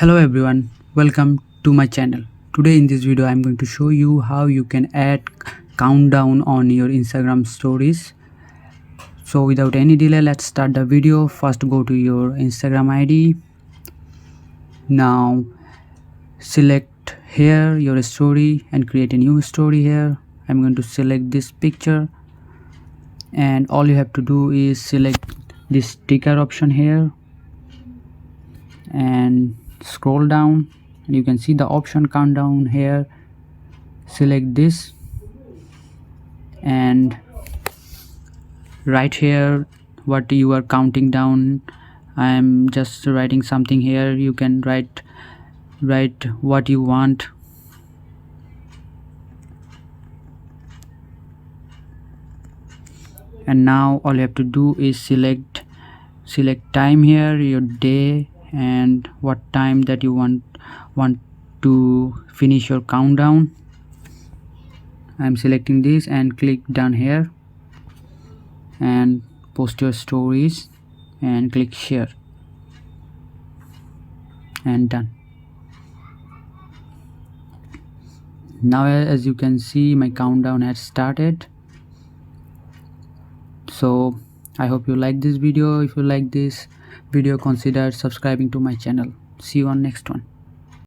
Hello everyone, welcome to my channel. Today in this video I'm going to show you how you can add countdown on your Instagram stories. So without any delay, let's start the video. First go to your Instagram ID. Now select here your story and create a new story here. I'm going to select this picture and all you have to do is select this sticker option here and scroll down and you can see the option countdown here. Select this and write here what you are counting down. I am just writing something here. You can write what you want. And now all you have to do is select time here, your day, and what time that you want to finish your countdown. I'm selecting this and click done here and post your stories and click share and done. Now as you can see, my countdown has started. So I hope you like this video. If you like this video, consider subscribing to my channel. See you on next one.